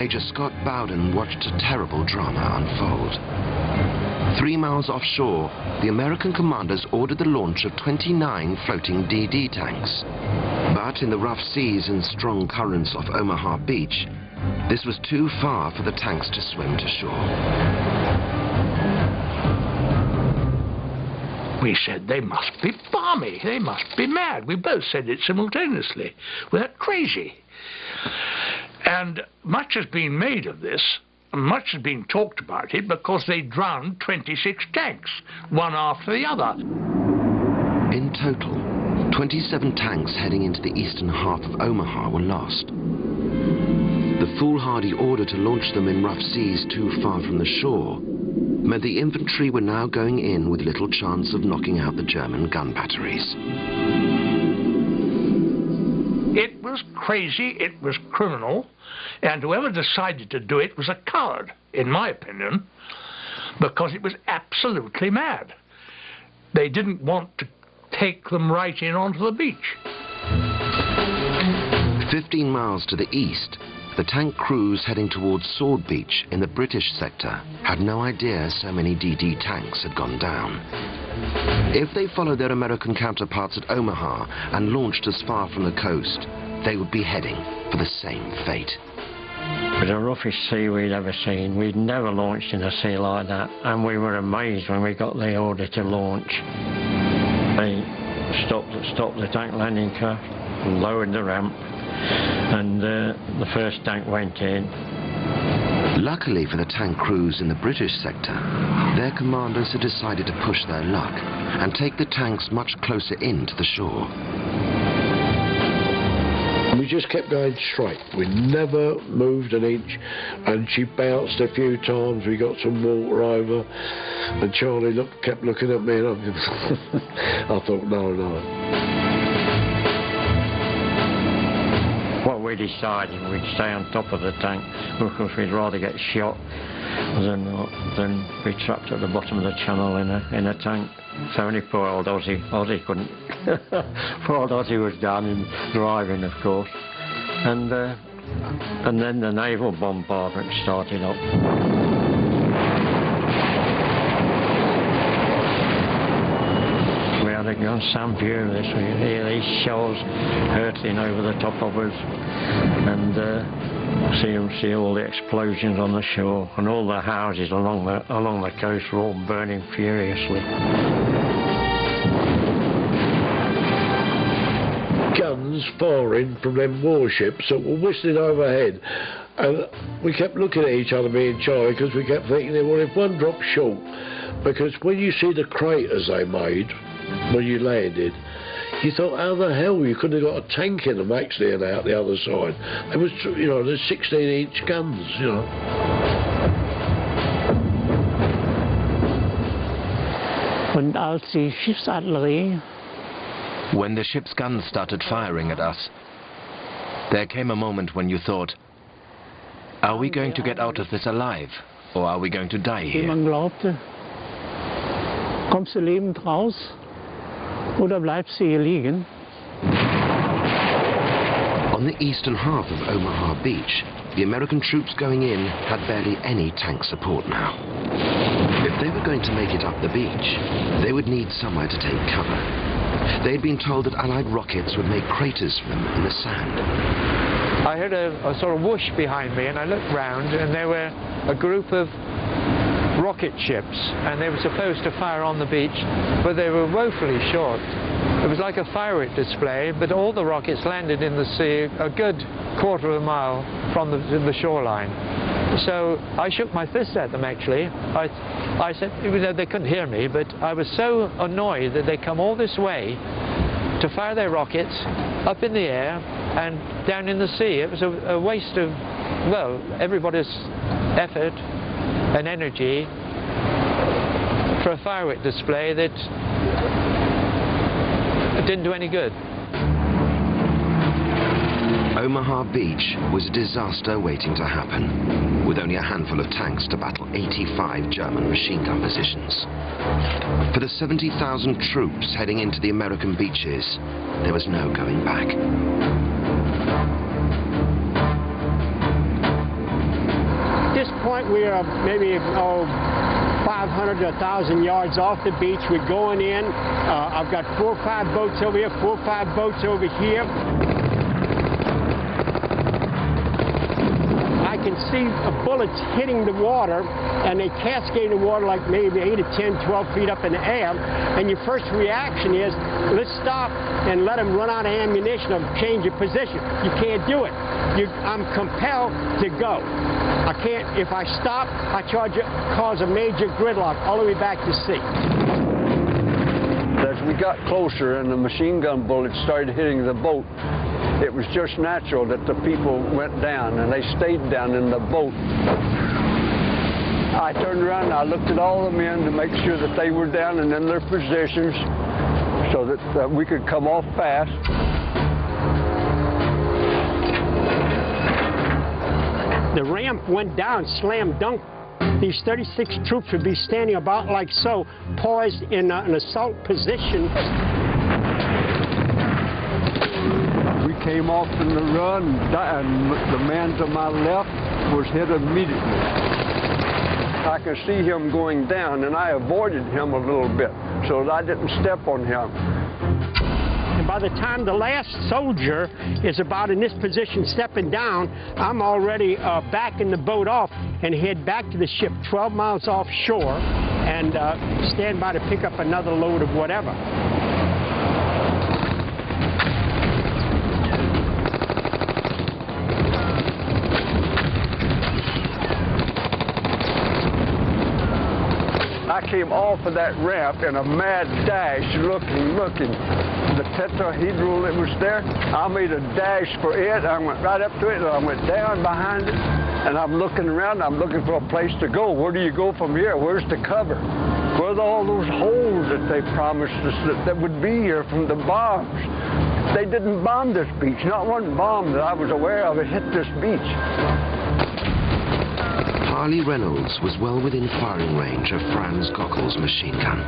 Major Scott Bowden watched a terrible drama unfold. 3 miles offshore, the American commanders ordered the launch of 29 floating DD tanks. But in the rough seas and strong currents off Omaha Beach, this was too far for the tanks to swim to shore. We said, they must be balmy, they must be mad. We both said it simultaneously. We're crazy. And much has been made of this, and much has been talked about it, because they drowned 26 tanks, one after the other. In total, 27 tanks heading into the eastern half of Omaha were lost. The foolhardy order to launch them in rough seas too far from the shore meant the infantry were now going in with little chance of knocking out the German gun batteries. It was crazy, it was criminal, and whoever decided to do it was a coward, in my opinion, because it was absolutely mad. They didn't want to take them right in onto the beach. 15 miles to the east, the tank crews heading towards Sword Beach in the British sector had no idea so many DD tanks had gone down. If they followed their American counterparts at Omaha and launched as far from the coast, they would be heading for the same fate. It was the roughest sea we'd ever seen. We'd never launched in a sea like that, and we were amazed when we got the order to launch. They stopped the tank landing craft, lowered the ramp, and the first tank went in. Luckily for the tank crews in the British sector, their commanders had decided to push their luck and take the tanks much closer in to the shore. We just kept going straight. We never moved an inch, and she bounced a few times. We got some water over, and Charlie kept looking at me, and I thought, no. What we decided, we'd stay on top of the tank because we'd rather get shot than be trapped at the bottom of the channel in a tank. So only poor old Ozzy couldn't. Poor old Ozzy was down in driving, of course. And then the naval bombardment started up. We had a gun Sam furious. We hear these shells hurtling over the top of us, and see all the explosions on the shore, and all the houses along the coast were all burning furiously. Guns firing from them warships that were whistling overhead, and we kept looking at each other, me and Charlie, because we kept thinking, well, if one dropped short, because when you see the craters they made when you landed, you thought, how the hell you couldn't have got a tank in them actually and out the other side. It was, you know, there's 16-inch guns, you know. Und als die Schiffsartillerie When the ship's guns started firing at us, there came a moment when you thought, are we going to get out of this alive, or are we going to die wie here? man glaubte, kommst du lebend raus oder bleibst du hier liegen? On the eastern half of Omaha Beach, the American troops going in had barely any tank support now. If they were going to make it up the beach, they would need somewhere to take cover. They had been told that Allied rockets would make craters for them in the sand. I heard a sort of whoosh behind me, and I looked round, and there were a group of rocket ships, and they were supposed to fire on the beach, but they were woefully short. It was like a firework display, but all the rockets landed in the sea a good quarter of a mile from the shoreline. So I shook my fist at them, actually. I said, even though they couldn't hear me, but I was so annoyed that they come all this way to fire their rockets up in the air and down in the sea. It was a waste of, well, everybody's effort and energy for a firework display that didn't do any good. Omaha Beach was a disaster waiting to happen, with only a handful of tanks to battle 85 German machine gun positions. For the 70,000 troops heading into the American beaches, there was no going back. this point, we are maybe 500 to 1,000 yards off the beach. We're going in. I've got 4 or 5 boats over here, 4 or 5 boats over here. I can see bullets hitting the water, and they cascade the water like maybe 8 to 10, 12 feet up in the air. And your first reaction is, let's stop and let them run out of ammunition or change your position. You can't do it. I'm compelled to go. I can't, if I stop, I cause a major gridlock all the way back to sea. As we got closer and the machine gun bullets started hitting the boat, it was just natural that the people went down, and they stayed down in the boat. I turned around and I looked at all the men to make sure that they were down and in their positions so that we could come off fast. The ramp went down, slam dunk. These 36 troops would be standing about like so, poised in an assault position. We came off in the run, and the man to my left was hit immediately. I could see him going down, and I avoided him a little bit so that I didn't step on him. And by the time the last soldier is about in this position stepping down, I'm already backing the boat off and head back to the ship 12 miles offshore and stand by to pick up another load of whatever. I came off of that ramp in a mad dash, looking. The tetrahedral that was there, I made a dash for it. I went right up to it, and I went down behind it, and I'm looking around. I'm looking for a place to go. Where do you go from here? Where's the cover? Where's all those holes that they promised us that would be here from the bombs? They didn't bomb this beach. Not one bomb that I was aware of had hit this beach. Harley Reynolds was well within firing range of Franz Gockel's machine gun.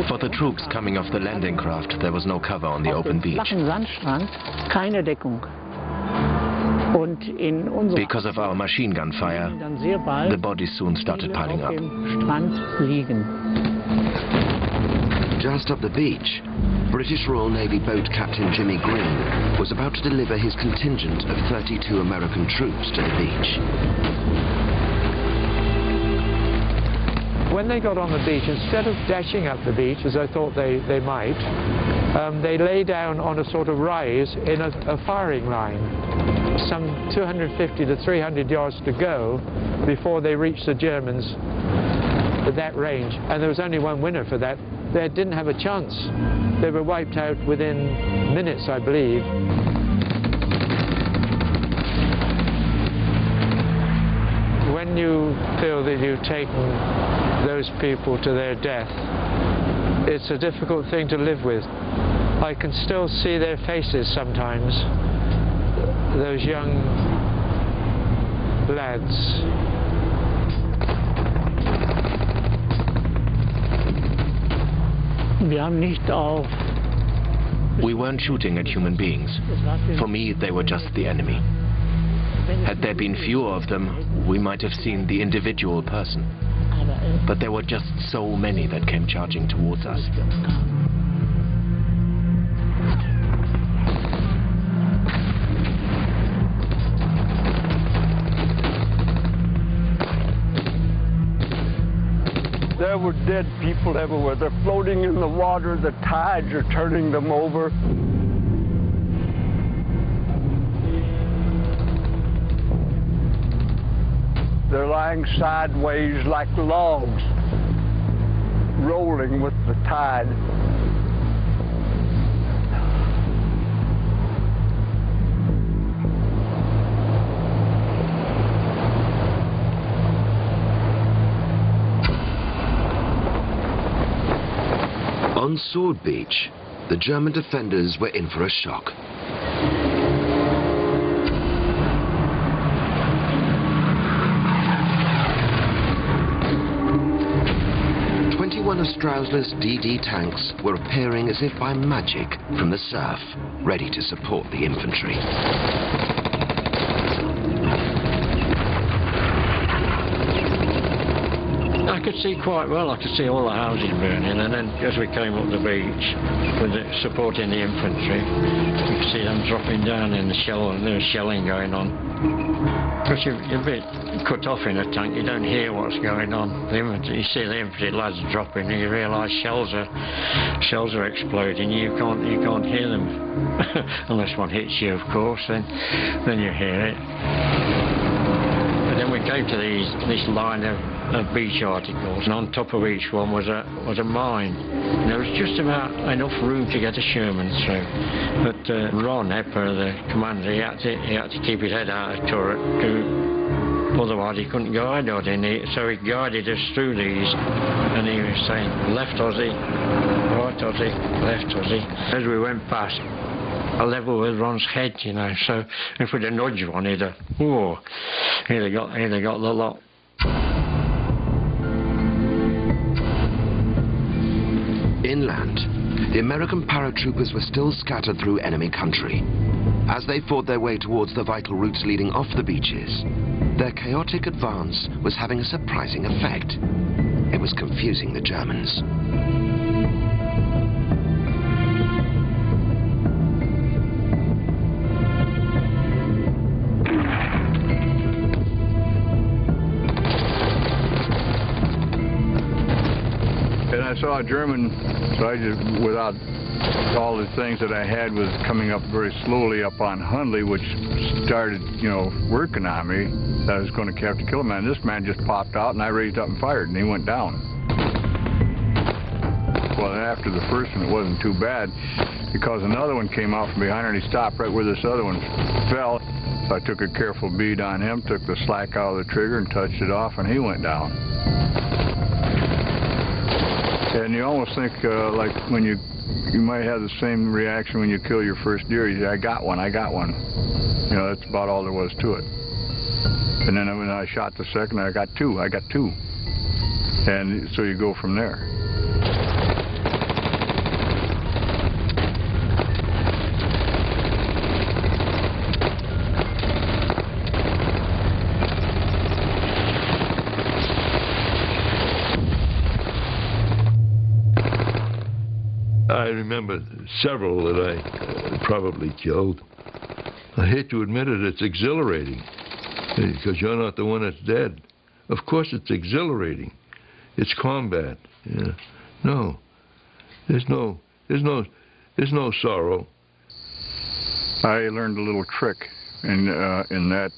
For the troops coming off the landing craft, there was no cover on the open beach. Because of our machine gun fire, the bodies soon started piling up. Just up the beach, British Royal Navy boat Captain Jimmy Green was about to deliver his contingent of 32 American troops to the beach. When they got on the beach, instead of dashing up the beach, as I thought they might, they lay down on a sort of rise in a firing line, some 250 to 300 yards to go before they reached the Germans at that range. And there was only one winner for that. They didn't have a chance. They were wiped out within minutes, I believe. When you feel that you've taken those people to their death, it's a difficult thing to live with. I can still see their faces sometimes, those young lads. We weren't shooting at human beings. For me, they were just the enemy. Had there been fewer of them, we might have seen the individual person. But there were just so many that came charging towards us. There were dead people everywhere. They're floating in the water. The tides are turning them over. They're lying sideways like logs, rolling with the tide. On Sword Beach, the German defenders were in for a shock. One of Straussler's DD tanks were appearing as if by magic from the surf, ready to support the infantry. see quite well. I could see all the houses burning, and then as we came up the beach with supporting the infantry, you could see them dropping down in the shell, and there was shelling going on. Because you're a bit cut off in a tank, you don't hear what's going on. You see the infantry lads dropping, and you realise shells are exploding. You can't hear them unless one hits you, of course. Then you hear it. But then we came to this line of beach articles, and on top of each one was a mine. And there was just about enough room to get a Sherman through. But Ron Epper, the commander, he had to keep his head out of the turret, otherwise he couldn't guide us in it. So he guided us through these, and he was saying, left Aussie, right Aussie, left Aussie. As we went past, a level with Ron's head, you know, so if we'd have nudged one, he'd have got the lot. Inland, the American paratroopers were still scattered through enemy country. As they fought their way towards the vital routes leading off the beaches, their chaotic advance was having a surprising effect. It was confusing the Germans. I saw a German, so I just, without all the things that I had, was coming up very slowly up on Hundley, which started, you know, working on me, that I was going to have to kill a man. This man just popped out, and I raised up and fired, and he went down. Well, after the first one, it wasn't too bad, because another one came out from behind her, and he stopped right where this other one fell. So I took a careful bead on him, took the slack out of the trigger, and touched it off, and he went down. And you almost think like when you might have the same reaction when you kill your first deer. You say, I got one. You know, that's about all there was to it. And then when I shot the second, I got two. And so you go from there. I remember several that I probably killed. I hate to admit it, it's exhilarating, because you're not the one that's dead. Of course it's exhilarating. It's combat. Yeah. No. There's no sorrow. I learned a little trick in that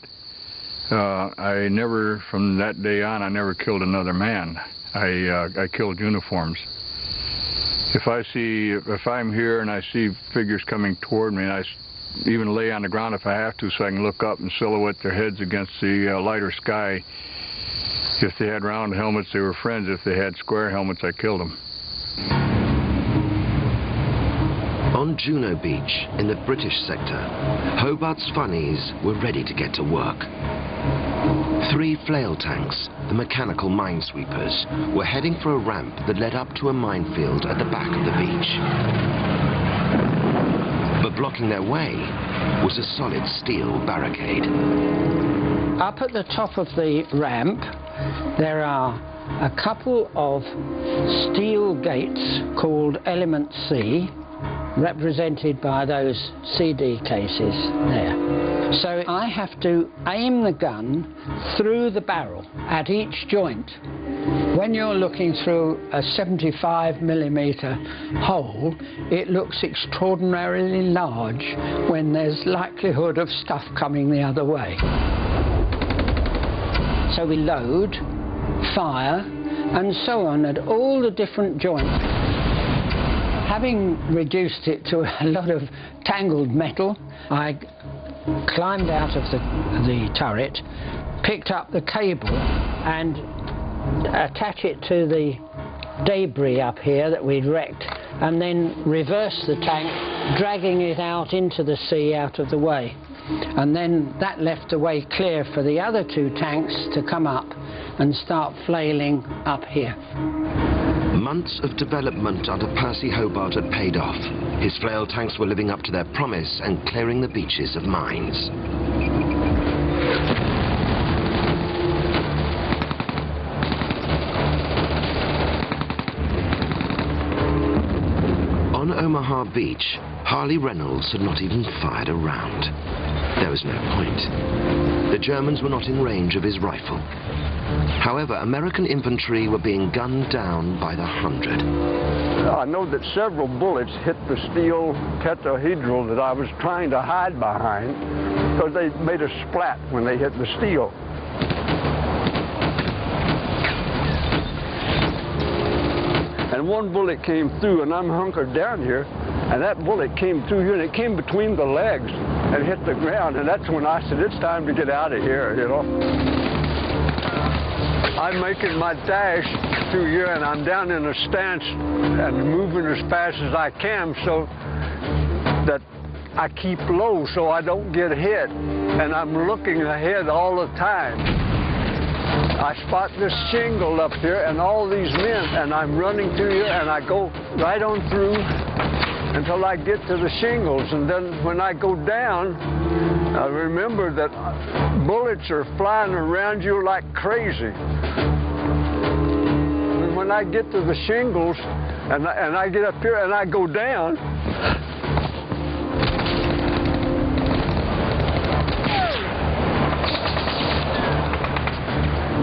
I never, from that day on, I never killed another man. I killed uniforms. If I'm here and I see figures coming toward me, and I even lay on the ground if I have to, so I can look up and silhouette their heads against the lighter sky. If they had round helmets, they were friends. If they had square helmets, I killed them. On Juno Beach, in the British sector, Hobart's funnies were ready to get to work. 3 flail tanks, the mechanical minesweepers, were heading for a ramp that led up to a minefield at the back of the beach. But blocking their way was a solid steel barricade. Up at the top of the ramp, there are a couple of steel gates called Element C, represented by those CD cases there. So I have to aim the gun through the barrel at each joint. When you're looking through a 75mm hole, it looks extraordinarily large when there's likelihood of stuff coming the other way. So we load, fire, and so on at all the different joints. Having reduced it to a lot of tangled metal, I climbed out of the turret, picked up the cable and attach it to the debris up here that we'd wrecked, and then reverse the tank, dragging it out into the sea out of the way. And then that left the way clear for the other 2 tanks to come up and start flailing up here. Months of development under Percy Hobart had paid off. His flail tanks were living up to their promise and clearing the beaches of mines. our beach, Harley Reynolds had not even fired a round. There was no point. The Germans were not in range of his rifle. However, American infantry were being gunned down by the 100. I know that several bullets hit the steel tetrahedral that I was trying to hide behind, because they made a splat when they hit the steel. And one bullet came through, and I'm hunkered down here, and that bullet came through here, and it came between the legs and hit the ground, and that's when I said, it's time to get out of here, you know. I'm making my dash through here, and I'm down in a stance and moving as fast as I can so that I keep low so I don't get hit, and I'm looking ahead all the time. I spot this shingle up here and all these men, and I'm running through here, and I go right on through until I get to the shingles, and then when I go down, I remember that bullets are flying around you like crazy. And when I get to the shingles, and I get up here and I go down,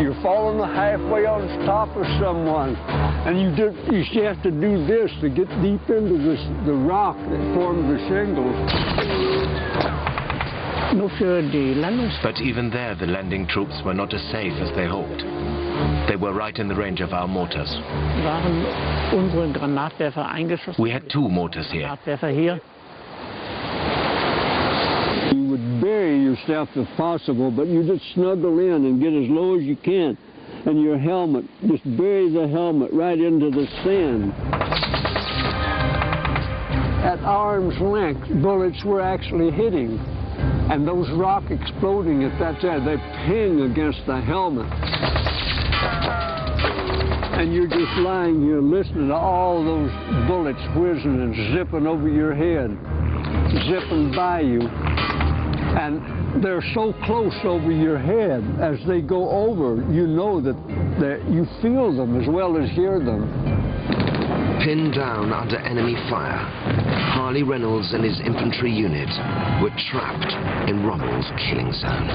you're falling halfway on top of someone, and you have to do this to get deep into the rock that formed the shingles. But even there, the landing troops were not as safe as they hoped. They were right in the range of our mortars. We had 2 mortars here. You would bury yourself if possible, but you just snuggle in and get as low as you can. And your helmet, just bury the helmet right into the sand. At arm's length, bullets were actually hitting. And those rock exploding at that time, they ping against the helmet. And you're just lying here listening to all those bullets whizzing and zipping over your head, zipping by you. And they're so close over your head, as they go over, you know that you feel them as well as hear them. Pinned down under enemy fire, Harley Reynolds and his infantry unit were trapped in Rommel's killing zone.